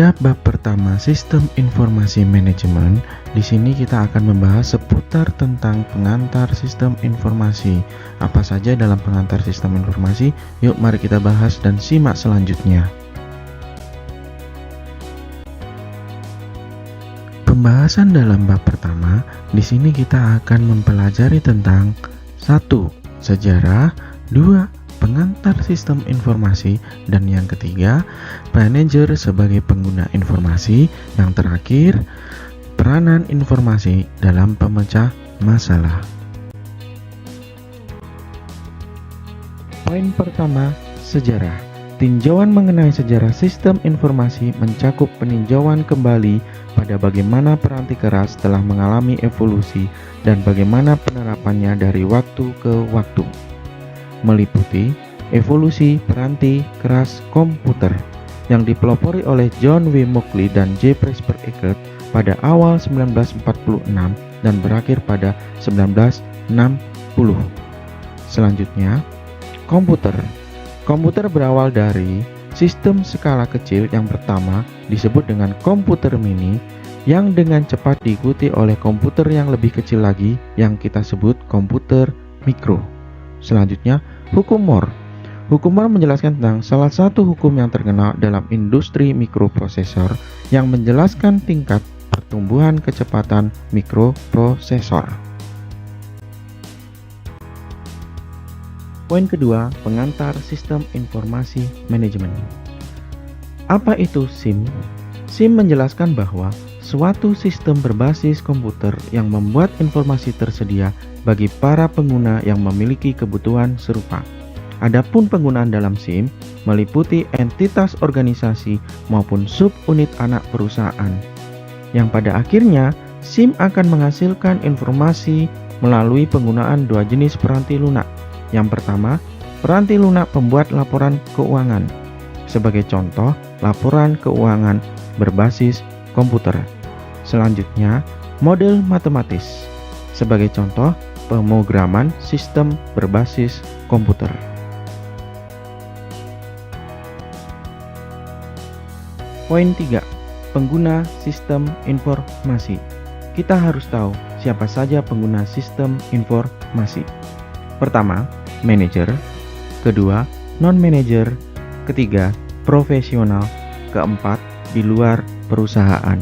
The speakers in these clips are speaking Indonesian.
Pada bab pertama Sistem Informasi Manajemen, di sini kita akan membahas seputar tentang pengantar sistem informasi. Apa saja dalam pengantar sistem informasi? Yuk mari kita bahas dan simak selanjutnya. Pembahasan dalam bab pertama, di sini kita akan mempelajari tentang 1. Sejarah, 2. Pengantar sistem informasi, dan yang ketiga, manajer sebagai pengguna informasi, yang terakhir, peranan informasi dalam pemecah masalah. Poin pertama, sejarah. Tinjauan mengenai sejarah sistem informasi mencakup peninjauan kembali pada bagaimana peranti keras telah mengalami evolusi dan bagaimana penerapannya dari waktu ke waktu. Meliputi evolusi peranti keras komputer yang dipelopori oleh John W. Mauchly dan J. Presper Eckert pada awal 1946 dan berakhir pada 1960. Selanjutnya, komputer. Komputer berawal dari sistem skala kecil yang pertama disebut dengan komputer mini yang dengan cepat diikuti oleh komputer yang lebih kecil lagi yang kita sebut komputer mikro. Selanjutnya, hukum Moore. Hukum Moore menjelaskan tentang salah satu hukum yang terkenal dalam industri mikroprosesor yang menjelaskan tingkat pertumbuhan kecepatan mikroprosesor. Poin kedua, pengantar sistem informasi manajemen. Apa itu SIM? SIM menjelaskan bahwa suatu sistem berbasis komputer yang membuat informasi tersedia bagi para pengguna yang memiliki kebutuhan serupa. Adapun penggunaan dalam SIM meliputi entitas organisasi maupun subunit anak perusahaan, yang pada akhirnya SIM akan menghasilkan informasi melalui penggunaan dua jenis peranti lunak. Yang pertama, peranti lunak pembuat laporan keuangan. Sebagai contoh, laporan keuangan berbasis komputer. Selanjutnya, model matematis. Sebagai contoh, pemrograman sistem berbasis komputer. Poin 3. Pengguna sistem informasi. Kita harus tahu siapa saja pengguna sistem informasi. Pertama, manajer. Kedua, non-manajer. Ketiga, profesional. Keempat, di luar perusahaan.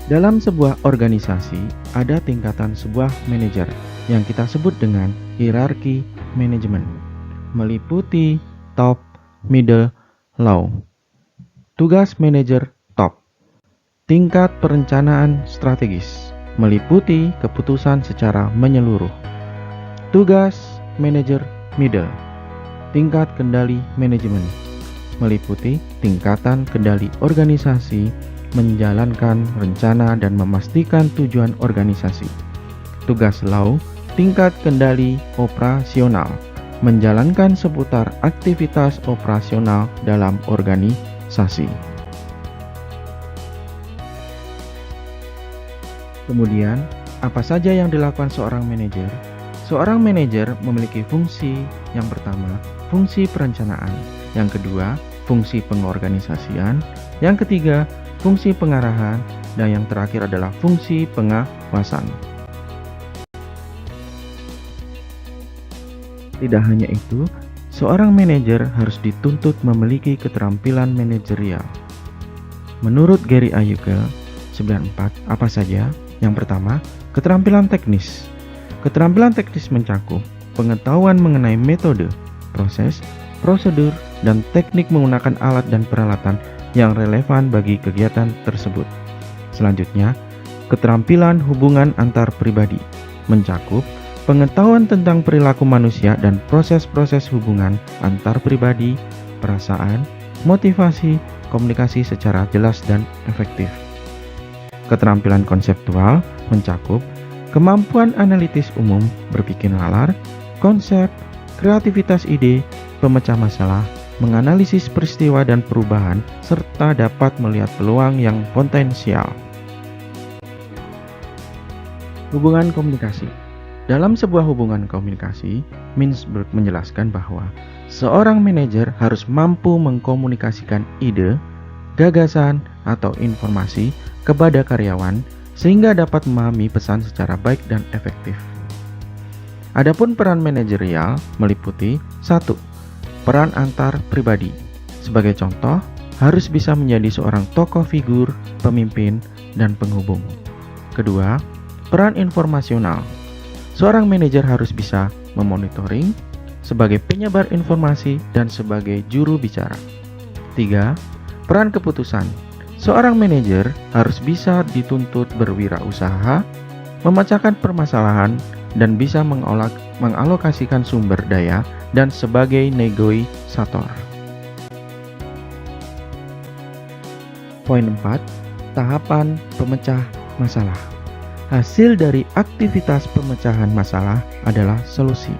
Dalam sebuah organisasi, ada tingkatan sebuah manajer yang kita sebut dengan hierarki manajemen, meliputi top, middle, low. Tugas manajer top. Tingkat perencanaan strategis, meliputi keputusan secara menyeluruh. Tugas manajer middle. Tingkat kendali manajemen, meliputi tingkatan kendali organisasi, menjalankan rencana dan memastikan tujuan organisasi. Tugas low, tingkat kendali operasional, menjalankan seputar aktivitas operasional dalam organisasi. Kemudian, apa saja yang dilakukan seorang manajer? Seorang manajer memiliki fungsi yang pertama, fungsi perencanaan, yang kedua, fungsi pengorganisasian, yang ketiga, fungsi pengarahan, dan yang terakhir adalah fungsi pengawasan. Tidak hanya itu, seorang manajer harus dituntut memiliki keterampilan manajerial. Menurut Gary Ayukel 94, apa saja? Yang pertama, keterampilan teknis. Keterampilan teknis mencakup pengetahuan mengenai metode, proses, prosedur, dan teknik menggunakan alat dan peralatan yang relevan bagi kegiatan tersebut. Selanjutnya, keterampilan hubungan antar pribadi mencakup pengetahuan tentang perilaku manusia dan proses-proses hubungan antar pribadi, perasaan, motivasi, komunikasi secara jelas dan efektif. Keterampilan konseptual mencakup kemampuan analitis umum, berpikir nalar, konsep, kreativitas ide, pemecah masalah, menganalisis peristiwa dan perubahan, serta dapat melihat peluang yang potensial. Hubungan komunikasi. Dalam sebuah hubungan komunikasi, Mintzberg menjelaskan bahwa Seorang manajer harus mampu mengkomunikasikan ide, gagasan, atau informasi kepada karyawan sehingga dapat memahami pesan secara baik dan efektif. Adapun peran manajerial meliputi 1. Peran antar pribadi. Sebagai contoh, harus bisa menjadi seorang tokoh figur, pemimpin, dan penghubung. Kedua, peran informasional. Seorang manajer harus bisa memonitoring sebagai penyebar informasi dan sebagai juru bicara. 3. Peran keputusan. Seorang manajer harus bisa dituntut berwirausaha, memecahkan permasalahan, dan bisa mengalokasikan sumber daya dan sebagai negosiator. Poin 4. Tahapan pemecah masalah. Hasil dari aktivitas pemecahan masalah adalah solusi.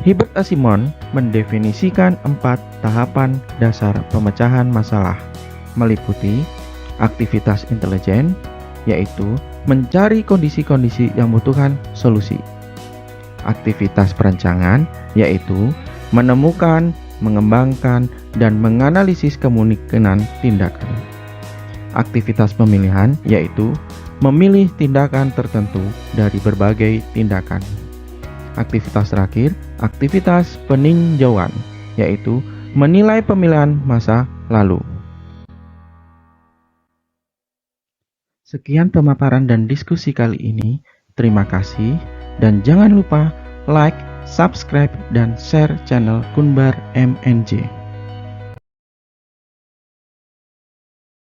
Hibbert Asimon mendefinisikan 4 tahapan dasar pemecahan masalah, meliputi aktivitas intelijen, yaitu mencari kondisi-kondisi yang membutuhkan solusi. Aktivitas perencangan, yaitu menemukan, mengembangkan, dan menganalisis kemungkinan tindakan. Aktivitas pemilihan, yaitu memilih tindakan tertentu dari berbagai tindakan. Aktivitas terakhir, aktivitas peninjauan, yaitu menilai pemilihan masa lalu. Sekian pemaparan dan diskusi kali ini. Terima kasih dan jangan lupa like, subscribe, dan share channel Kunbar MNJ.